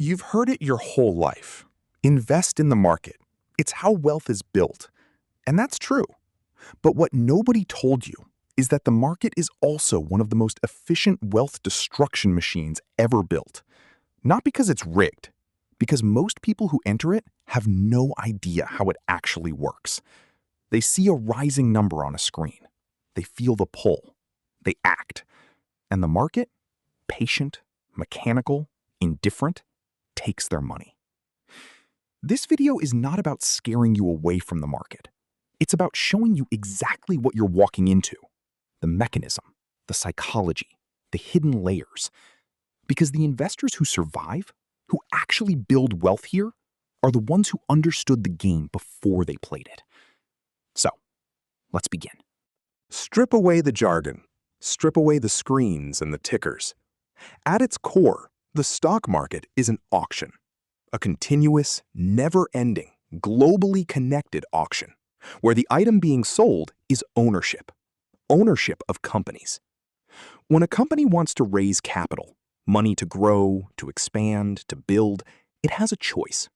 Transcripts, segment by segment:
You've heard it your whole life. Invest in the market. It's how wealth is built. And that's true. But what nobody told you is that the market is also one of the most efficient wealth destruction machines ever built. Not because it's rigged, because most people who enter it have no idea how it actually works. They see a rising number on a screen. They feel the pull. They act. And the market, patient, mechanical, indifferent, takes their money. This video is not about scaring you away from the market. It's about showing you exactly what you're walking into. The mechanism, the psychology, the hidden layers. Because the investors who survive, who actually build wealth here, are the ones who understood the game before they played it. So, let's begin. Strip away the jargon. Strip away the screens and the tickers. At its core, the stock market is an auction. A continuous, never-ending, globally connected auction, where the item being sold is ownership. Ownership of companies. When a company wants to raise capital, money to grow, to expand, to build, it has a choice.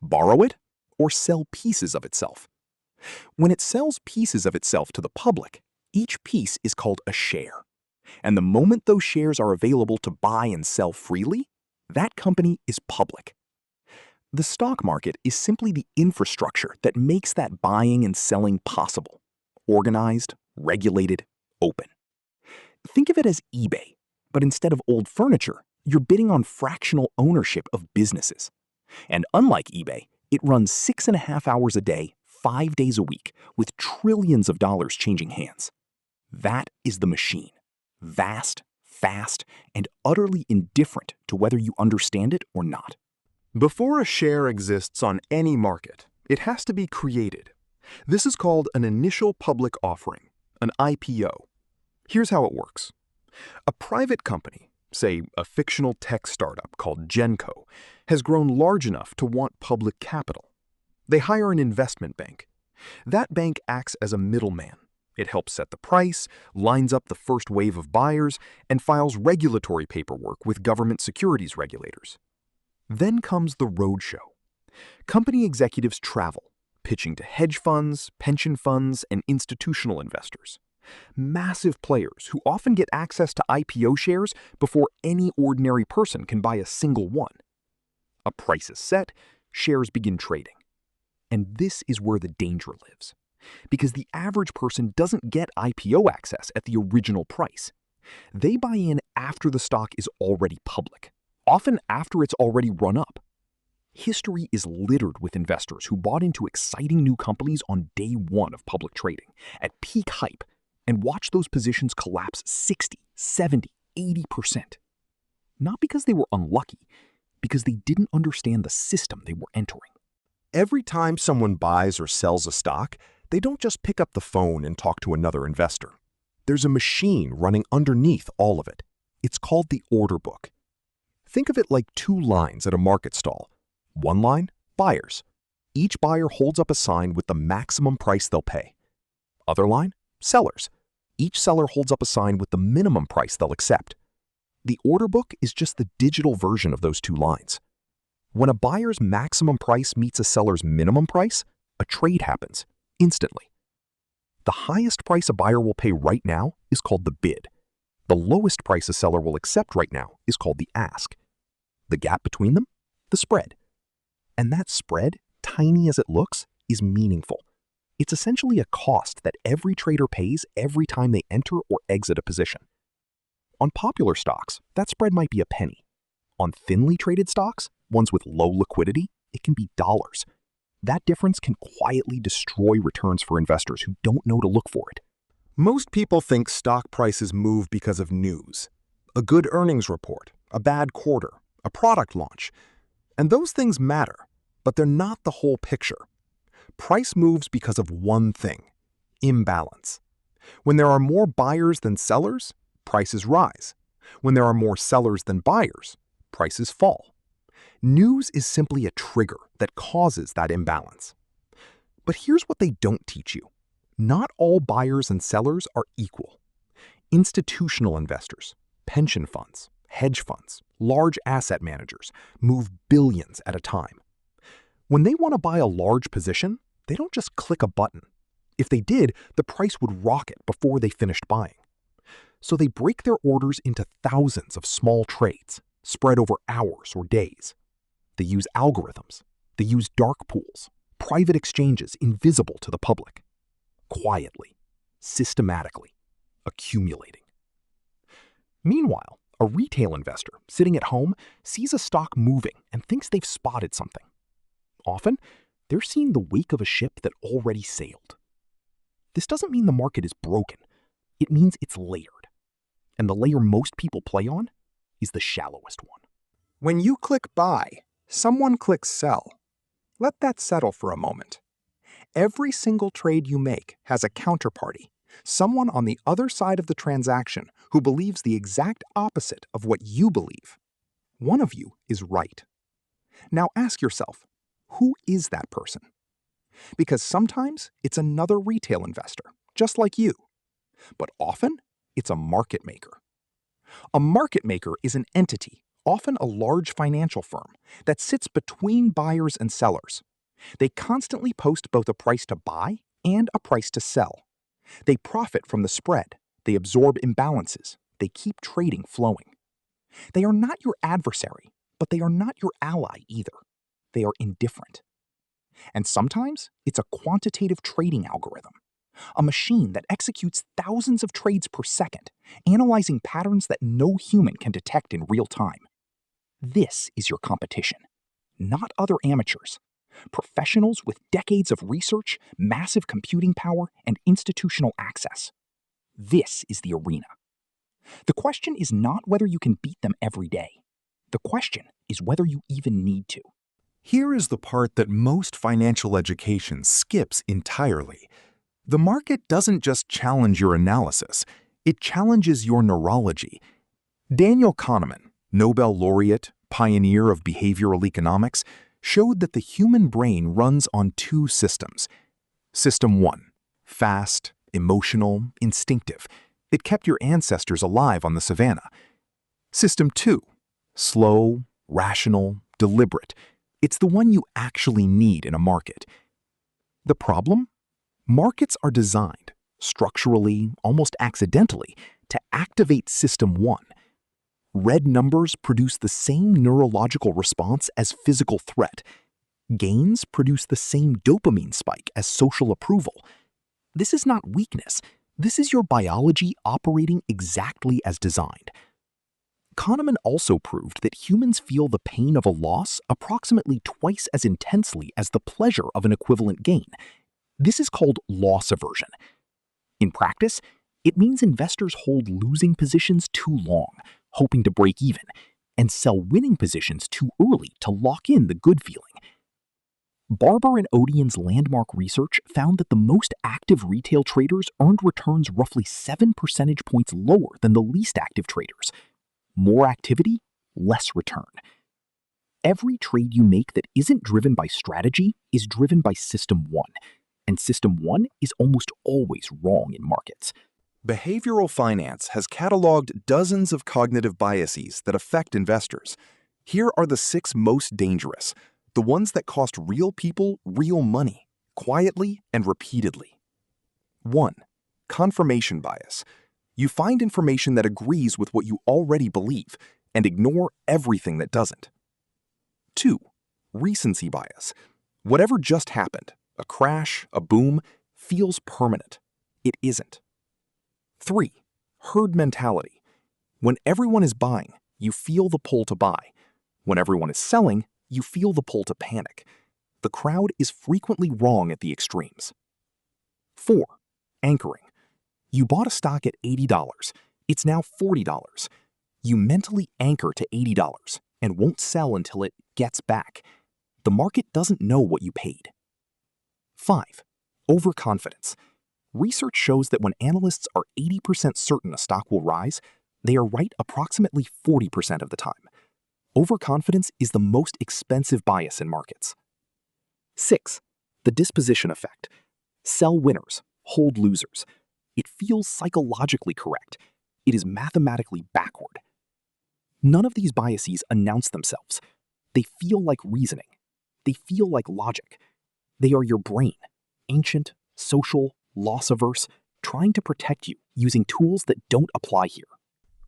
Borrow it or sell pieces of itself. When it sells pieces of itself to the public, each piece is called a share. And the moment those shares are available to buy and sell freely, that company is public. The stock market is simply the infrastructure that makes that buying and selling possible. Organized, regulated, open. Think of it as eBay, but instead of old furniture, you're bidding on fractional ownership of businesses. And unlike eBay, it runs 6.5 hours a day, 5 days a week, with trillions of dollars changing hands. That is the machine. Vast, fast, and utterly indifferent to whether you understand it or not. Before a share exists on any market, it has to be created. This is called an initial public offering, an IPO. Here's how it works. A private company, say a fictional tech startup called Genco, has grown large enough to want public capital. They hire an investment bank. That bank acts as a middleman. It helps set the price, lines up the first wave of buyers, and files regulatory paperwork with government securities regulators. Then comes the roadshow. Company executives travel, pitching to hedge funds, pension funds, and institutional investors. Massive players who often get access to IPO shares before any ordinary person can buy a single one. A price is set, shares begin trading. And this is where the danger lives. Because the average person doesn't get IPO access at the original price. They buy in after the stock is already public, often after it's already run up. History is littered with investors who bought into exciting new companies on day one of public trading, at peak hype, and watched those positions collapse 60, 70, 80%. Not because they were unlucky, because they didn't understand the system they were entering. Every time someone buys or sells a stock, they don't just pick up the phone and talk to another investor. There's a machine running underneath all of it. It's called the order book. Think of it like 2 lines at a market stall. One line, buyers. Each buyer holds up a sign with the maximum price they'll pay. Other line, sellers. Each seller holds up a sign with the minimum price they'll accept. The order book is just the digital version of those 2 lines. When a buyer's maximum price meets a seller's minimum price, a trade happens, instantly. The highest price a buyer will pay right now is called the bid. The lowest price a seller will accept right now is called the ask. The gap between them, the spread. And that spread, tiny as it looks, is meaningful. It's essentially a cost that every trader pays every time they enter or exit a position. On popular stocks, that spread might be a penny. On thinly traded stocks, ones with low liquidity, it can be dollars. That difference can quietly destroy returns for investors who don't know to look for it. Most people think stock prices move because of news. A good earnings report, a bad quarter, a product launch. And those things matter, but they're not the whole picture. Price moves because of one thing: imbalance. When there are more buyers than sellers, prices rise. When there are more sellers than buyers, prices fall. News is simply a trigger that causes that imbalance. But here's what they don't teach you. Not all buyers and sellers are equal. Institutional investors, pension funds, hedge funds, large asset managers, move billions at a time. When they want to buy a large position, they don't just click a button. If they did, the price would rocket before they finished buying. So they break their orders into thousands of small trades, spread over hours or days. They use algorithms. They use dark pools, private exchanges invisible to the public. Quietly, systematically, accumulating. Meanwhile, a retail investor sitting at home sees a stock moving and thinks they've spotted something. Often, they're seeing the wake of a ship that already sailed. This doesn't mean the market is broken. It means it's layered. And the layer most people play on is the shallowest one. When you click buy, someone clicks sell. Let that settle for a moment. Every single trade you make has a counterparty, someone on the other side of the transaction who believes the exact opposite of what you believe. One of you is right. Now ask yourself, who is that person? Because sometimes it's another retail investor, just like you. But often, it's a market maker. A market maker is an entity, often a large financial firm, that sits between buyers and sellers. They constantly post both a price to buy and a price to sell. They profit from the spread. They absorb imbalances. They keep trading flowing. They are not your adversary, but they are not your ally either. They are indifferent. And sometimes it's a quantitative trading algorithm, a machine that executes thousands of trades per second, analyzing patterns that no human can detect in real time. This is your competition, not other amateurs. Professionals with decades of research, massive computing power, and institutional access. This is the arena. The question is not whether you can beat them every day. The question is whether you even need to. Here is the part that most financial education skips entirely. The market doesn't just challenge your analysis, it challenges your neurology. Daniel Kahneman, Nobel laureate, pioneer of behavioral economics, showed that the human brain runs on two systems. System 1, fast, emotional, instinctive. It kept your ancestors alive on the savannah. System 2, slow, rational, deliberate. It's the one you actually need in a market. The problem? Markets are designed, structurally, almost accidentally, to activate System 1. Red numbers produce the same neurological response as physical threat. Gains produce the same dopamine spike as social approval. This is not weakness. This is your biology operating exactly as designed. Kahneman also proved that humans feel the pain of a loss approximately twice as intensely as the pleasure of an equivalent gain. This is called loss aversion. In practice, it means investors hold losing positions too long, hoping to break even, and sell winning positions too early to lock in the good feeling. Barber and Odeon's landmark research found that the most active retail traders earned returns roughly 7 percentage points lower than the least active traders. More activity, less return. Every trade you make that isn't driven by strategy is driven by System 1, and System 1 is almost always wrong in markets. Behavioral finance has cataloged dozens of cognitive biases that affect investors. Here are the 6 most dangerous, the ones that cost real people real money, quietly and repeatedly. 1. Confirmation bias. You find information that agrees with what you already believe and ignore everything that doesn't. 2. Recency bias. Whatever just happened, a crash, a boom, feels permanent. It isn't. 3. Herd mentality. When everyone is buying, you feel the pull to buy. When everyone is selling, you feel the pull to panic. The crowd is frequently wrong at the extremes. 4. Anchoring. You bought a stock at $80. It's now $40. You mentally anchor to $80 and won't sell until it gets back. The market doesn't know what you paid. 5. Overconfidence. Research shows that when analysts are 80% certain a stock will rise, they are right approximately 40% of the time. Overconfidence is the most expensive bias in markets. 6. The disposition effect. Sell winners, hold losers. It feels psychologically correct. It is mathematically backward. None of these biases announce themselves. They feel like reasoning. They feel like logic. They are your brain, ancient, social, loss-averse, trying to protect you using tools that don't apply here.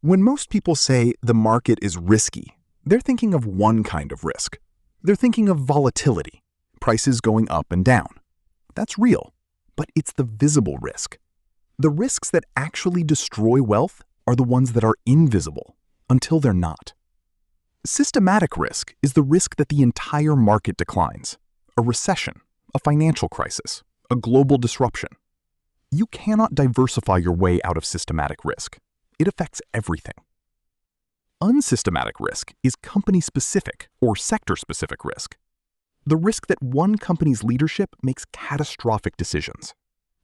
When most people say the market is risky, they're thinking of one kind of risk. They're thinking of volatility, prices going up and down. That's real, but it's the visible risk. The risks that actually destroy wealth are the ones that are invisible until they're not. Systematic risk is the risk that the entire market declines, a recession, a financial crisis, a global disruption. You cannot diversify your way out of systematic risk. It affects everything. Unsystematic risk is company-specific or sector-specific risk. The risk that one company's leadership makes catastrophic decisions.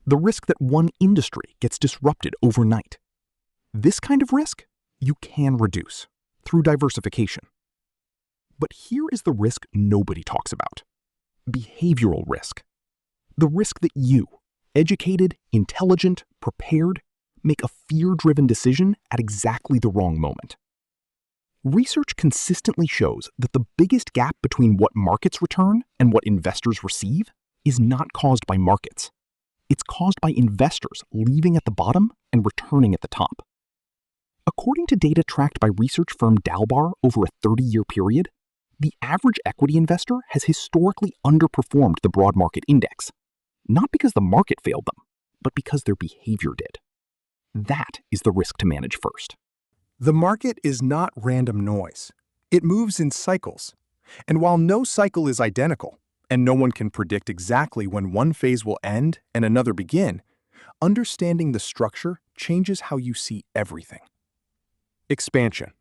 The risk that one industry gets disrupted overnight. This kind of risk you can reduce through diversification. But here is the risk nobody talks about. Behavioral risk. The risk that you, educated, intelligent, prepared, make a fear-driven decision at exactly the wrong moment. Research consistently shows that the biggest gap between what markets return and what investors receive is not caused by markets. It's caused by investors leaving at the bottom and returning at the top. According to data tracked by research firm Dalbar over a 30-year period, the average equity investor has historically underperformed the broad market index, not because the market failed them, but because their behavior did. That is the risk to manage first. The market is not random noise. It moves in cycles. And while no cycle is identical, and no one can predict exactly when one phase will end and another begin, understanding the structure changes how you see everything. Expansion.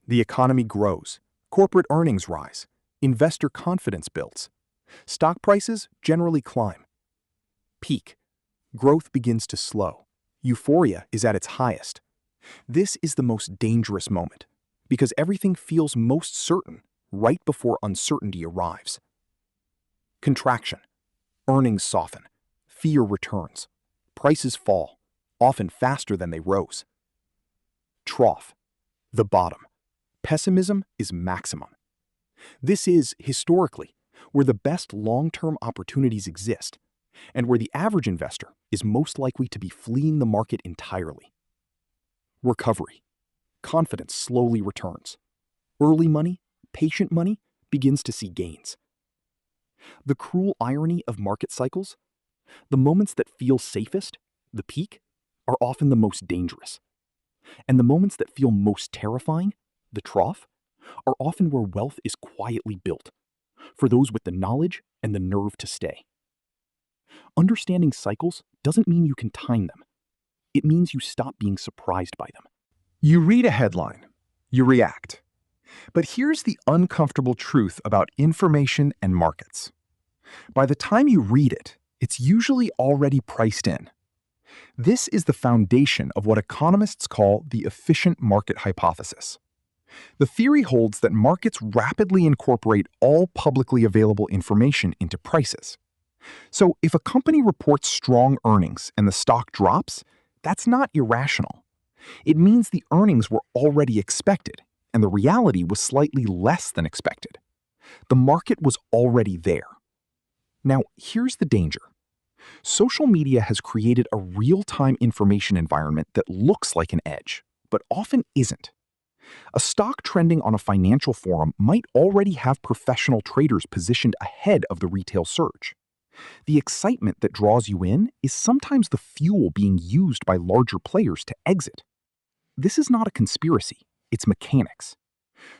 The economy grows. Corporate earnings rise. Investor confidence builds. Stock prices generally climb. Peak. Growth begins to slow. Euphoria is at its highest. This is the most dangerous moment because everything feels most certain right before uncertainty arrives. Contraction. Earnings soften. Fear returns. Prices fall, often faster than they rose. Trough. The bottom. Pessimism is maximum. This is, historically, where the best long-term opportunities exist and where the average investor is most likely to be fleeing the market entirely. Recovery. Confidence slowly returns. Early money, patient money, begins to see gains. The cruel irony of market cycles: the moments that feel safest, the peak, are often the most dangerous. And the moments that feel most terrifying, the trough, are often where wealth is quietly built, for those with the knowledge and the nerve to stay. Understanding cycles doesn't mean you can time them. It means you stop being surprised by them. You read a headline, you react. But here's the uncomfortable truth about information and markets. By the time you read it, it's usually already priced in. This is the foundation of what economists call the efficient market hypothesis. The theory holds that markets rapidly incorporate all publicly available information into prices. So if a company reports strong earnings and the stock drops, that's not irrational. It means the earnings were already expected, and the reality was slightly less than expected. The market was already there. Now, here's the danger. Social media has created a real-time information environment that looks like an edge, but often isn't. A stock trending on a financial forum might already have professional traders positioned ahead of the retail surge. The excitement that draws you in is sometimes the fuel being used by larger players to exit. This is not a conspiracy, it's mechanics.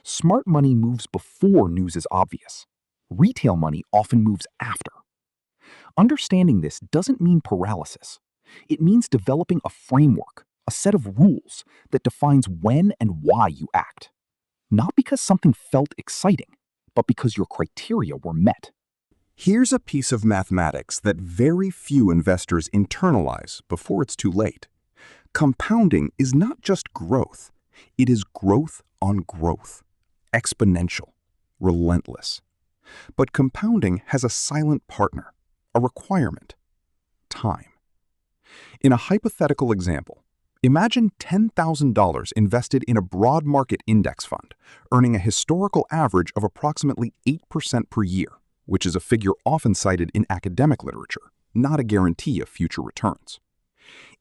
Smart money moves before news is obvious. Retail money often moves after. Understanding this doesn't mean paralysis. It means developing a framework, a set of rules that defines when and why you act. Not because something felt exciting, but because your criteria were met. Here's a piece of mathematics that very few investors internalize before it's too late. Compounding is not just growth. It is growth on growth. Exponential. Relentless. But compounding has a silent partner, a requirement: time. In a hypothetical example, Imagine $10,000 invested in a broad market index fund, earning a historical average of approximately 8% per year, which is a figure often cited in academic literature, not a guarantee of future returns.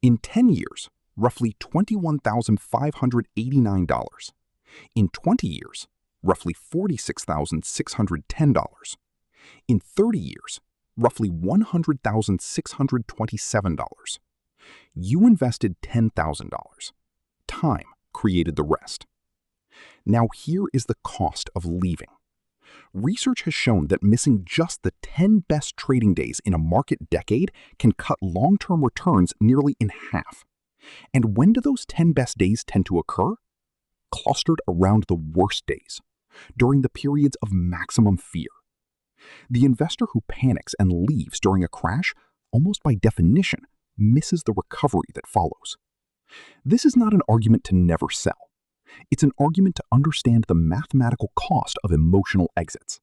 In 10 years, roughly $21,589. In 20 years, roughly $46,610. In 30 years, roughly $100,627. You invested $10,000. Time created the rest. Now here is the cost of leaving. Research has shown that missing just the 10 best trading days in a market decade can cut long-term returns nearly in half. And when do those 10 best days tend to occur? Clustered around the worst days, during the periods of maximum fear. The investor who panics and leaves during a crash, almost by definition, misses the recovery that follows. This is not an argument to never sell. It's an argument to understand the mathematical cost of emotional exits.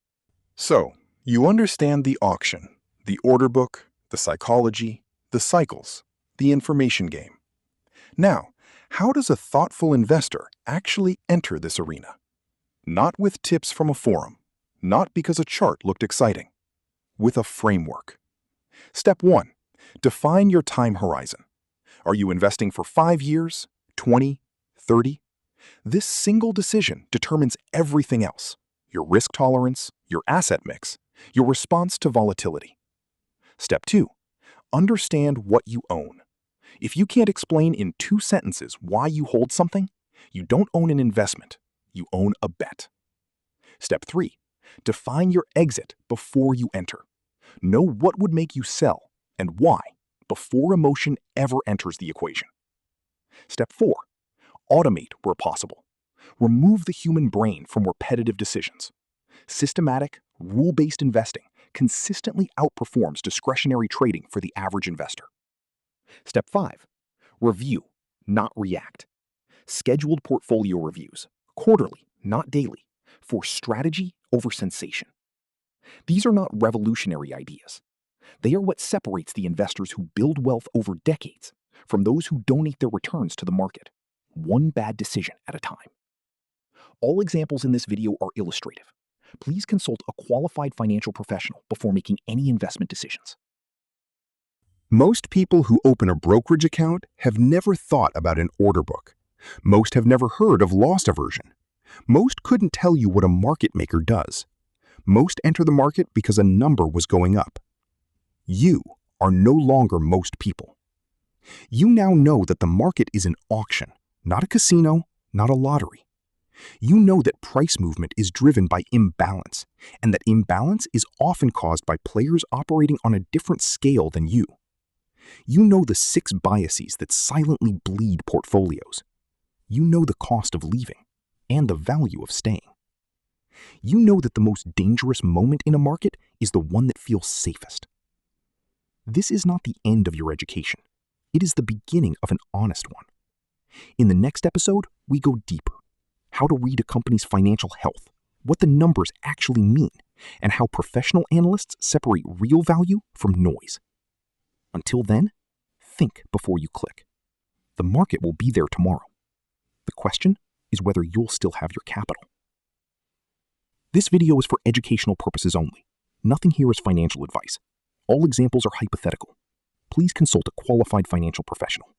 So, you understand the auction, the order book, the psychology, the cycles, the information game. Now, how does a thoughtful investor actually enter this arena? Not with tips from a forum, not because a chart looked exciting, with a framework. Step 1. Define your time horizon. Are you investing for 5 years, 20, 30? This single decision determines everything else: your risk tolerance, your asset mix, your response to volatility. Step 2. Understand what you own. If you can't explain in 2 sentences why you hold something, you don't own an investment, you own a bet. Step 3. Define your exit before you enter. Know what would make you sell and why before emotion ever enters the equation. Step 4. Automate where possible. Remove the human brain from repetitive decisions. Systematic, rule-based investing consistently outperforms discretionary trading for the average investor. Step 5. Review, not react. Scheduled portfolio reviews, quarterly, not daily, for strategy over sensation. These are not revolutionary ideas. They are what separates the investors who build wealth over decades from those who donate their returns to the market, one bad decision at a time. All examples in this video are illustrative. Please consult a qualified financial professional before making any investment decisions. Most people who open a brokerage account have never thought about an order book. Most have never heard of loss aversion. Most couldn't tell you what a market maker does. Most enter the market because a number was going up. You are no longer most people. You now know that the market is an auction, not a casino, not a lottery. You know that price movement is driven by imbalance, and that imbalance is often caused by players operating on a different scale than you. You know the 6 biases that silently bleed portfolios. You know the cost of leaving and the value of staying. You know that the most dangerous moment in a market is the one that feels safest. This is not the end of your education. It is the beginning of an honest one. In the next episode, we go deeper. How to read a company's financial health, what the numbers actually mean, and how professional analysts separate real value from noise. Until then, think before you click. The market will be there tomorrow. The question is whether you'll still have your capital. This video is for educational purposes only. Nothing here is financial advice. All examples are hypothetical. Please consult a qualified financial professional.